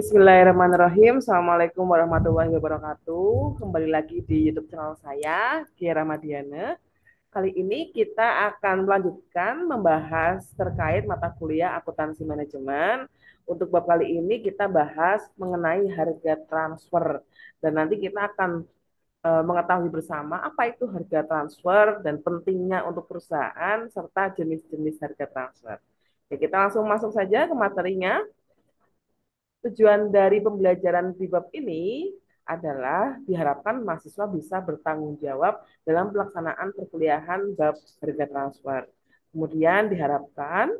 Bismillahirrahmanirrahim. Assalamualaikum warahmatullahi wabarakatuh. Kembali lagi di YouTube channel saya, Kia Ramadiana. Kali ini kita akan melanjutkan membahas terkait mata kuliah akuntansi manajemen. Untuk bab kali ini kita bahas mengenai harga transfer. Dan nanti kita akan mengetahui bersama apa itu harga transfer dan pentingnya untuk perusahaan serta jenis-jenis harga transfer. Oke, kita langsung masuk saja ke materinya. Tujuan dari pembelajaran di bab ini adalah diharapkan mahasiswa bisa bertanggung jawab dalam pelaksanaan perkuliahan bab harga transfer. Kemudian diharapkan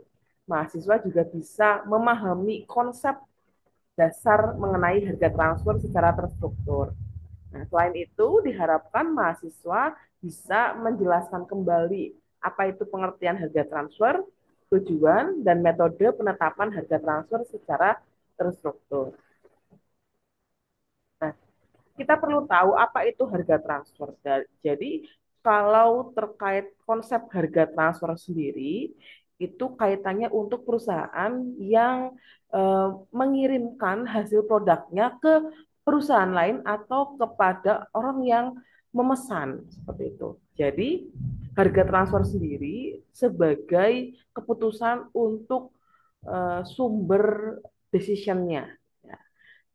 mahasiswa juga bisa memahami konsep dasar mengenai harga transfer secara terstruktur. Nah, selain itu diharapkan mahasiswa bisa menjelaskan kembali apa itu pengertian harga transfer, tujuan, dan metode penetapan harga transfer secara terstruktur. Nah, kita perlu tahu apa itu harga transfer. Jadi, kalau terkait konsep harga transfer sendiri, itu kaitannya untuk perusahaan yang mengirimkan hasil produknya ke perusahaan lain atau kepada orang yang memesan seperti itu. Jadi, harga transfer sendiri sebagai keputusan untuk sumber decision-nya. Ya.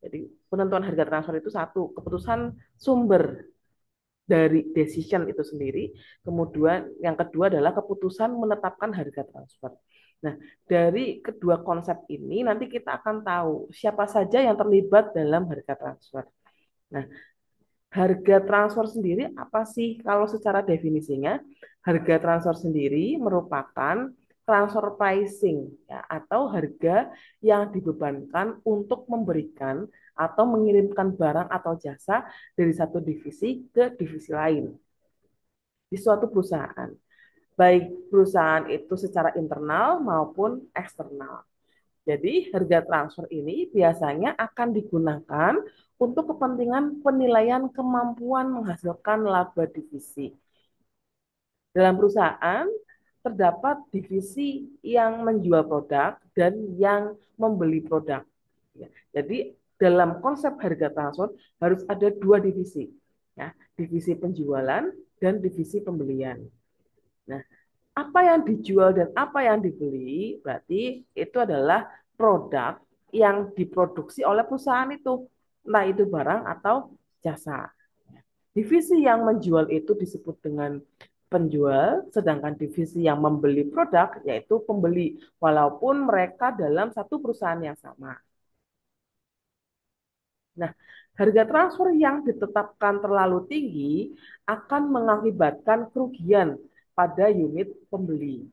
Jadi penentuan harga transfer itu satu, keputusan sumber dari decision itu sendiri. Kemudian yang kedua adalah keputusan menetapkan harga transfer. Nah, dari kedua konsep ini nanti kita akan tahu siapa saja yang terlibat dalam harga transfer. Nah, harga transfer sendiri apa sih? Kalau secara definisinya, harga transfer sendiri merupakan transfer pricing ya, atau harga yang dibebankan untuk memberikan atau mengirimkan barang atau jasa dari satu divisi ke divisi lain di suatu perusahaan. Baik perusahaan itu secara internal maupun eksternal. Jadi harga transfer ini biasanya akan digunakan untuk kepentingan penilaian kemampuan menghasilkan laba divisi. Dalam perusahaan terdapat divisi yang menjual produk dan yang membeli produk. Ya, jadi dalam konsep harga transfer harus ada dua divisi, ya, divisi penjualan dan divisi pembelian. Nah, apa yang dijual dan apa yang dibeli berarti itu adalah produk yang diproduksi oleh perusahaan itu, entah itu barang atau jasa. Divisi yang menjual itu disebut dengan penjual, sedangkan divisi yang membeli produk yaitu pembeli, walaupun mereka dalam satu perusahaan yang sama. Nah, harga transfer yang ditetapkan terlalu tinggi akan mengakibatkan kerugian pada unit pembeli.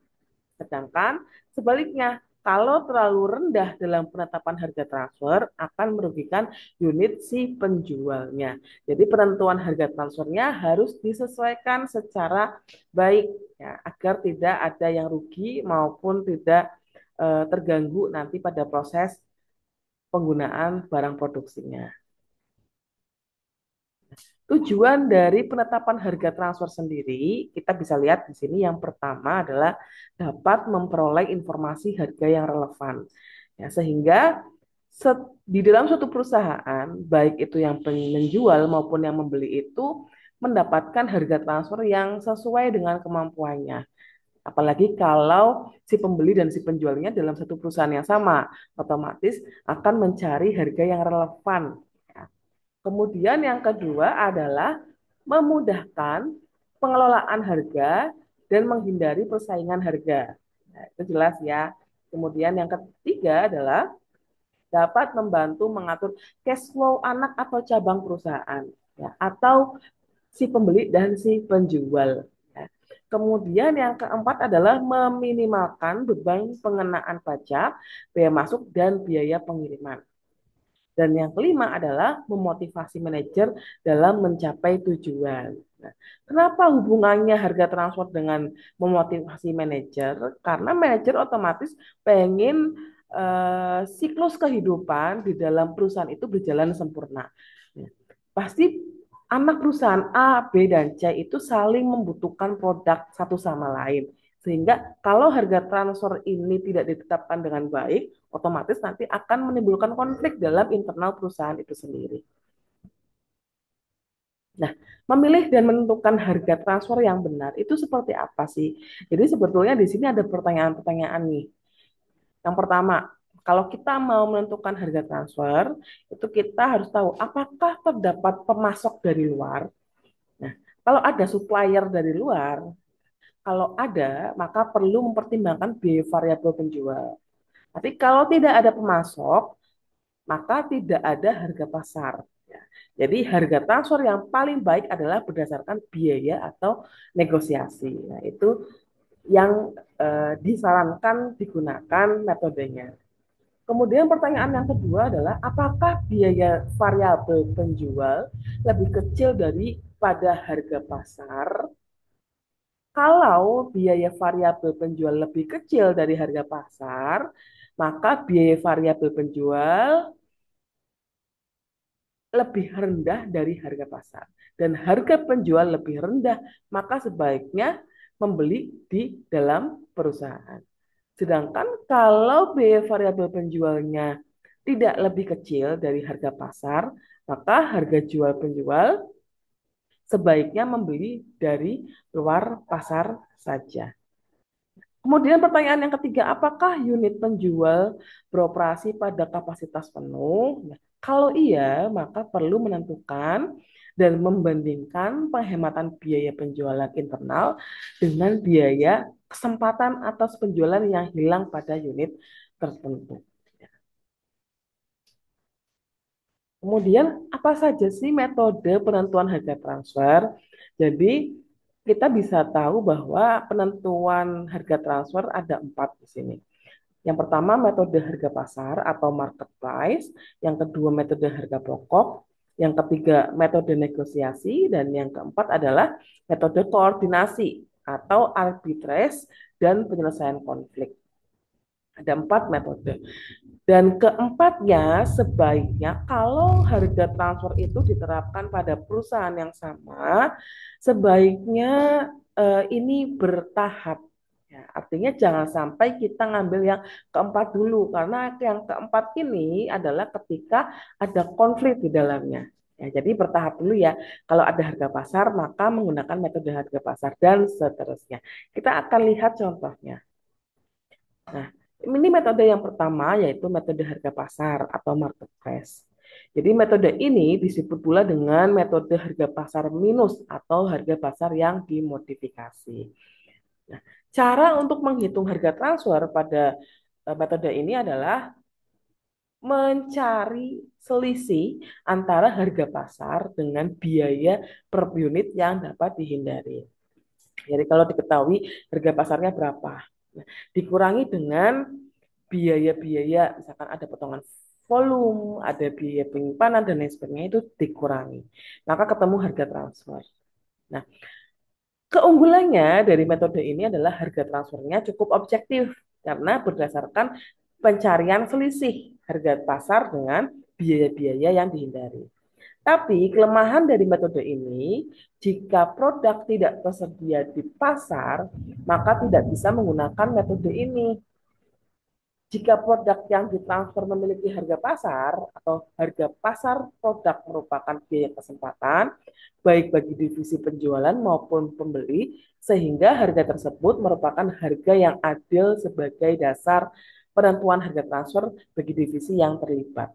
Sedangkan sebaliknya, kalau terlalu rendah dalam penetapan harga transfer akan merugikan unit si penjualnya. Jadi penentuan harga transfernya harus disesuaikan secara baik ya, agar tidak ada yang rugi maupun tidak terganggu nanti pada proses penggunaan barang produksinya. Tujuan dari penetapan harga transfer sendiri, kita bisa lihat di sini yang pertama adalah dapat memperoleh informasi harga yang relevan. Ya, sehingga di dalam suatu perusahaan, baik itu yang menjual maupun yang membeli itu mendapatkan harga transfer yang sesuai dengan kemampuannya. Apalagi kalau si pembeli dan si penjualnya dalam satu perusahaan yang sama, otomatis akan mencari harga yang relevan. Ya. Kemudian yang kedua adalah memudahkan pengelolaan harga dan menghindari persaingan harga. Nah, itu jelas ya. Kemudian yang ketiga adalah dapat membantu mengatur cash flow anak atau cabang perusahaan, ya, atau si pembeli dan si penjual. Ya. Kemudian yang keempat adalah meminimalkan beban pengenaan pajak, biaya masuk, dan biaya pengiriman. Dan yang kelima adalah memotivasi manajer dalam mencapai tujuan. Nah, kenapa hubungannya harga transfer dengan memotivasi manajer? Karena manajer otomatis pengen siklus kehidupan di dalam perusahaan itu berjalan sempurna. Ya, pasti anak perusahaan A, B, dan C itu saling membutuhkan produk satu sama lain. Sehingga kalau harga transfer ini tidak ditetapkan dengan baik, otomatis nanti akan menimbulkan konflik dalam internal perusahaan itu sendiri. Nah, memilih dan menentukan harga transfer yang benar itu seperti apa sih? Jadi sebetulnya di sini ada pertanyaan-pertanyaan nih. Yang pertama, kalau kita mau menentukan harga transfer, itu kita harus tahu apakah terdapat pemasok dari luar. Nah, kalau ada supplier dari luar, kalau ada, maka perlu mempertimbangkan biaya variabel penjual. Tapi kalau tidak ada pemasok, maka tidak ada harga pasar. Ya. Jadi harga transfer yang paling baik adalah berdasarkan biaya atau negosiasi. Nah, itu yang disarankan digunakan metodenya. Kemudian pertanyaan yang kedua adalah apakah biaya variabel penjual lebih kecil daripada harga pasar? Kalau biaya variabel penjual lebih kecil dari harga pasar, maka biaya variabel penjual lebih rendah dari harga pasar. Dan harga penjual lebih rendah, maka sebaiknya membeli di dalam perusahaan. Sedangkan kalau biaya variabel penjualnya tidak lebih kecil dari harga pasar, maka harga jual penjual sebaiknya membeli dari luar pasar saja. Kemudian pertanyaan yang ketiga, apakah unit penjual beroperasi pada kapasitas penuh? Nah, kalau iya, maka perlu menentukan dan membandingkan penghematan biaya penjualan internal dengan biaya kesempatan atas penjualan yang hilang pada unit tertentu. Kemudian, apa saja sih metode penentuan harga transfer? Jadi, kita bisa tahu bahwa penentuan harga transfer ada 4 di sini. Yang pertama metode harga pasar atau market price, yang kedua metode harga pokok, yang ketiga metode negosiasi, dan yang keempat adalah metode koordinasi atau arbitrage dan penyelesaian konflik. Ada 4 metode. Dan keempatnya, sebaiknya kalau harga transfer itu diterapkan pada perusahaan yang sama, sebaiknya ini bertahap. Ya, artinya jangan sampai kita ngambil yang keempat dulu, karena yang keempat ini adalah ketika ada konflik di dalamnya. Ya, jadi bertahap dulu ya. Kalau ada harga pasar, maka menggunakan metode harga pasar dan seterusnya. Kita akan lihat contohnya. Nah, ini metode yang pertama yaitu metode harga pasar atau market price. Jadi metode ini disebut pula dengan metode harga pasar minus atau harga pasar yang dimodifikasi. Nah, cara untuk menghitung harga transfer pada metode ini adalah mencari selisih antara harga pasar dengan biaya per unit yang dapat dihindari. Jadi kalau diketahui harga pasarnya berapa, nah, dikurangi dengan biaya-biaya, misalkan ada potongan volume, ada biaya penyimpanan dan lain sebagainya itu dikurangi. Maka ketemu harga transfer. Nah, keunggulannya dari metode ini adalah harga transfernya cukup objektif karena berdasarkan pencarian selisih harga pasar dengan biaya-biaya yang dihindari. Tapi kelemahan dari metode ini, jika produk tidak tersedia di pasar, maka tidak bisa menggunakan metode ini. Jika produk yang ditransfer memiliki harga pasar atau harga pasar produk merupakan biaya kesempatan, baik bagi divisi penjualan maupun pembeli, sehingga harga tersebut merupakan harga yang adil sebagai dasar penentuan harga transfer bagi divisi yang terlibat.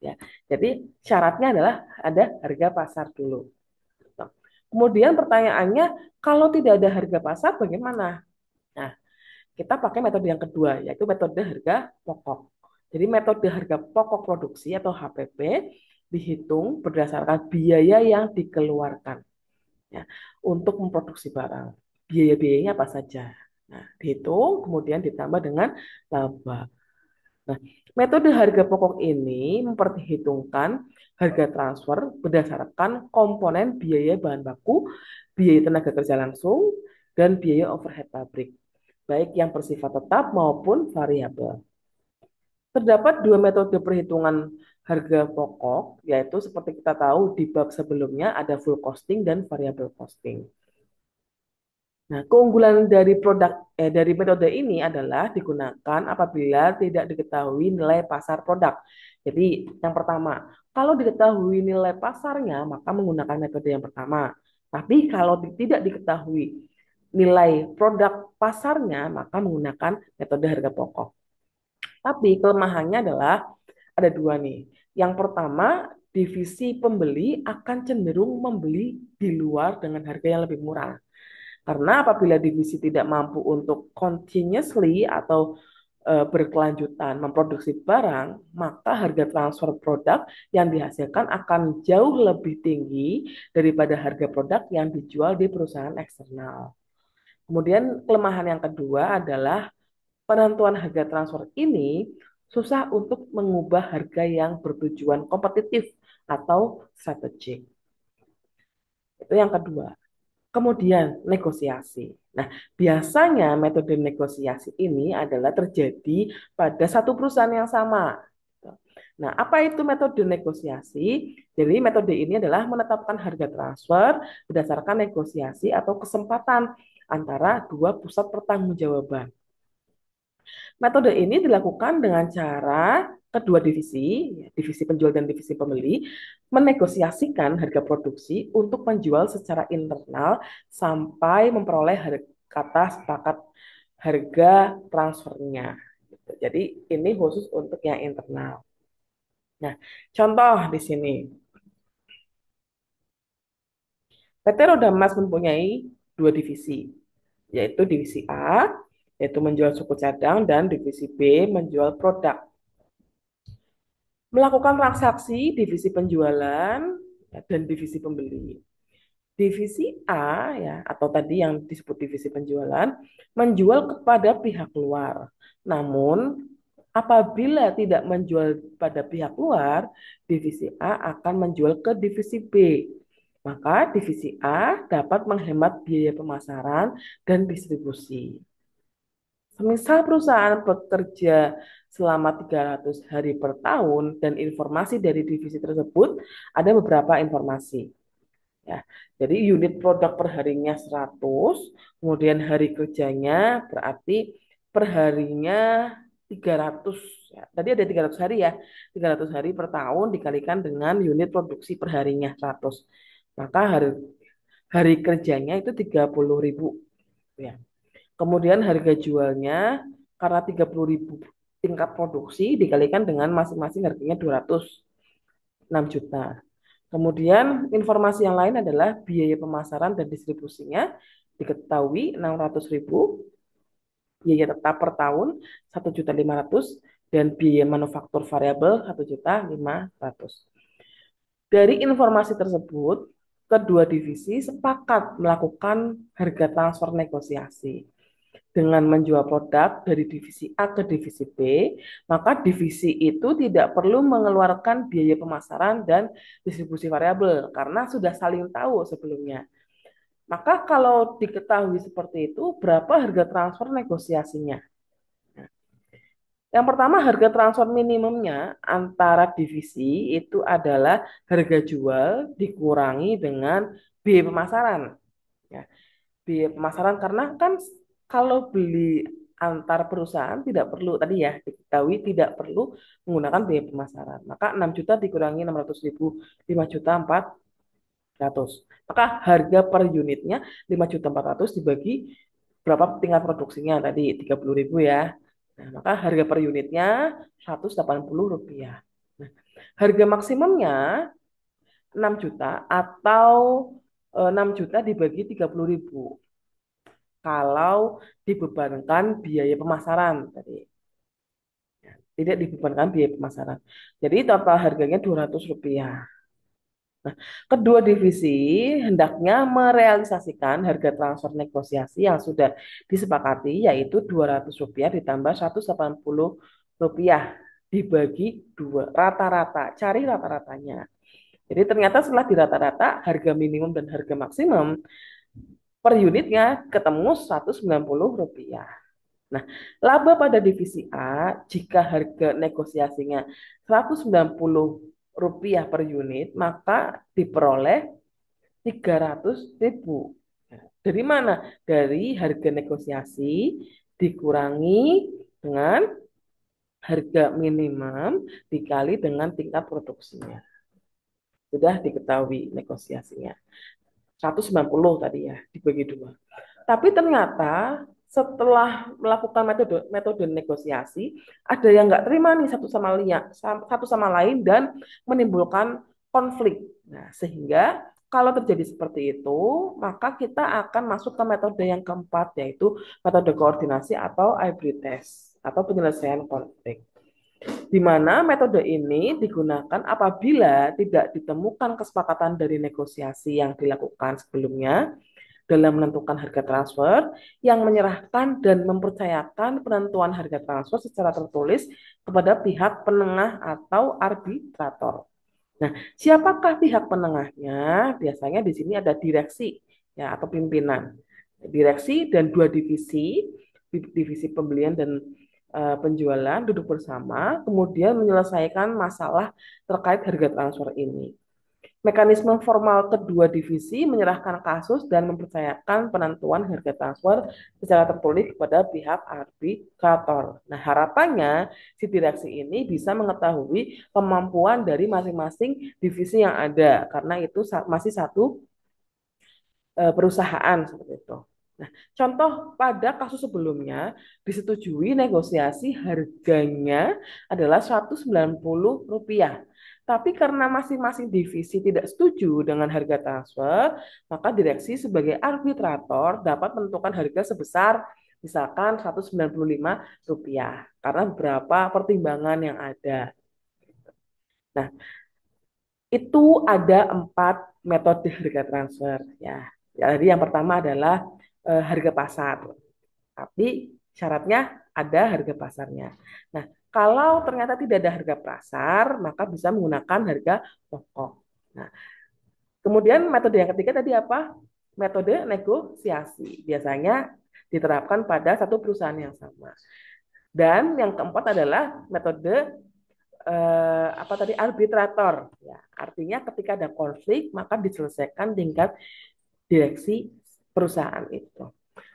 Ya, jadi syaratnya adalah ada harga pasar dulu. Kemudian pertanyaannya, kalau tidak ada harga pasar bagaimana? Nah, kita pakai metode yang kedua, yaitu metode harga pokok. Jadi metode harga pokok produksi atau HPP dihitung berdasarkan biaya yang dikeluarkan ya, untuk memproduksi barang. Biaya-biayanya apa saja? Nah, dihitung kemudian ditambah dengan laba. Nah, metode harga pokok ini memperhitungkan harga transfer berdasarkan komponen biaya bahan baku, biaya tenaga kerja langsung, dan biaya overhead pabrik, baik yang bersifat tetap maupun variabel. Terdapat dua metode perhitungan harga pokok, yaitu seperti kita tahu di bab sebelumnya ada full costing dan variable costing. Nah, keunggulan dari dari metode ini adalah digunakan apabila tidak diketahui nilai pasar produk. Jadi, yang pertama, kalau diketahui nilai pasarnya, maka menggunakan metode yang pertama. Tapi kalau tidak diketahui nilai produk pasarnya, maka menggunakan metode harga pokok. Tapi kelemahannya adalah ada dua nih. Yang pertama, divisi pembeli akan cenderung membeli di luar dengan harga yang lebih murah. Karena apabila divisi tidak mampu untuk continuously atau berkelanjutan memproduksi barang, maka harga transfer produk yang dihasilkan akan jauh lebih tinggi daripada harga produk yang dijual di perusahaan eksternal. Kemudian kelemahan yang kedua adalah penentuan harga transfer ini susah untuk mengubah harga yang bertujuan kompetitif atau strategik. Itu yang kedua. Kemudian negosiasi. Nah, biasanya metode negosiasi ini adalah terjadi pada satu perusahaan yang sama. Nah, apa itu metode negosiasi? Jadi, metode ini adalah menetapkan harga transfer berdasarkan negosiasi atau kesempatan antara dua pusat pertanggungjawaban. Metode ini dilakukan dengan cara kedua divisi, ya, divisi penjual dan divisi pembeli, menegosiasikan harga produksi untuk penjual secara internal sampai memperoleh kata sepakat harga transfernya. Jadi ini khusus untuk yang internal. Nah, contoh di sini, PT Roda Emas mempunyai dua divisi, yaitu divisi A, yaitu menjual suku cadang, dan divisi B menjual produk. Melakukan transaksi divisi penjualan ya, dan divisi pembeli. Divisi A ya atau tadi yang disebut divisi penjualan menjual kepada pihak luar. Namun apabila tidak menjual pada pihak luar, divisi A akan menjual ke divisi B. Maka divisi A dapat menghemat biaya pemasaran dan distribusi. Semisal perusahaan bekerja selama 300 hari per tahun dan informasi dari divisi tersebut ada beberapa informasi. Ya, jadi unit produk per harinya 100, kemudian hari kerjanya berarti per harinya 300. Ya, tadi ada 300 hari ya. 300 hari per tahun dikalikan dengan unit produksi per harinya 100. Maka hari kerjanya itu 30.000 ya. Kemudian harga jualnya karena 30.000 tingkat produksi dikalikan dengan masing-masing harganya 206 juta. Kemudian informasi yang lain adalah biaya pemasaran dan distribusinya diketahui 600.000, biaya tetap per tahun 1.500.000 dan biaya manufaktur variabel 1.500.000. Dari informasi tersebut, kedua divisi sepakat melakukan harga transfer negosiasi dengan menjual produk dari divisi A ke divisi B, maka divisi itu tidak perlu mengeluarkan biaya pemasaran dan distribusi variabel karena sudah saling tahu sebelumnya. Maka kalau diketahui seperti itu, berapa harga transfer negosiasinya? Yang pertama, harga transfer minimumnya antara divisi itu adalah harga jual dikurangi dengan biaya pemasaran. Ya, biaya pemasaran karena kan kalau beli antar perusahaan tidak perlu tadi ya diketahui tidak perlu menggunakan biaya pemasaran. Maka 6 juta dikurangi 600.000, 5 juta 400. Maka harga per unitnya 5 juta 400 dibagi berapa tingkat produksinya tadi 30.000 ya. Nah, maka harga per unitnya Rp180. Nah, harga maksimumnya 6 juta atau 6 juta dibagi 30.000 kalau dibebankan biaya pemasaran tadi. Tidak dibebankan biaya pemasaran. Jadi total harganya Rp200. Nah, kedua divisi hendaknya merealisasikan harga transfer negosiasi yang sudah disepakati yaitu Rp200 ditambah Rp180 dibagi dua rata-rata. Cari rata-ratanya. Jadi ternyata setelah dirata-rata harga minimum dan harga maksimum per unitnya ketemu Rp190. Nah, laba pada divisi A jika harga negosiasinya Rp190 per unit, maka diperoleh 300.000. Dari mana? Dari harga negosiasi dikurangi dengan harga minimum dikali dengan tingkat produksinya. Sudah diketahui negosiasinya. 190 tadi ya, dibagi dua. Tapi ternyata setelah melakukan metode metode negosiasi, ada yang nggak terima nih satu sama lain dan menimbulkan konflik. Nah, sehingga kalau terjadi seperti itu, maka kita akan masuk ke metode yang keempat, yaitu metode koordinasi atau hybrid test atau penyelesaian konflik. Di mana metode ini digunakan apabila tidak ditemukan kesepakatan dari negosiasi yang dilakukan sebelumnya dalam menentukan harga transfer yang menyerahkan dan mempercayakan penentuan harga transfer secara tertulis kepada pihak penengah atau arbitrator. Nah, siapakah pihak penengahnya? Biasanya di sini ada direksi ya atau pimpinan. Direksi dan dua divisi, divisi pembelian dan penjualan duduk bersama, kemudian menyelesaikan masalah terkait harga transfer ini. Mekanisme formal kedua divisi menyerahkan kasus dan mempercayakan penentuan harga transfer secara tertulis kepada pihak arbitrator. Nah, harapannya si direksi ini bisa mengetahui kemampuan dari masing-masing divisi yang ada, karena itu masih satu perusahaan seperti itu. Nah, contoh pada kasus sebelumnya disetujui negosiasi harganya adalah Rp190. Tapi karena masing-masing divisi tidak setuju dengan harga transfer, maka direksi sebagai arbitrator dapat menentukan harga sebesar misalkan Rp195 karena beberapa pertimbangan yang ada. Nah, itu ada 4 metode harga transfer ya. Jadi yang pertama adalah harga pasar. Tapi syaratnya ada harga pasarnya. Nah, kalau ternyata tidak ada harga pasar, maka bisa menggunakan harga pokok. Nah, kemudian metode yang ketiga tadi apa? Metode negosiasi. Biasanya diterapkan pada satu perusahaan yang sama. Dan yang keempat adalah metode apa tadi arbitrator. Ya, artinya ketika ada konflik maka diselesaikan tingkat direksi perusahaan itu.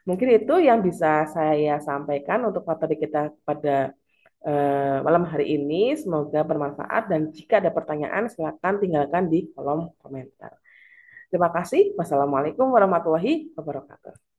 Mungkin itu yang bisa saya sampaikan untuk materi kita pada malam hari ini. Semoga bermanfaat dan jika ada pertanyaan silakan tinggalkan di kolom komentar. Terima kasih. Wassalamualaikum warahmatullahi wabarakatuh.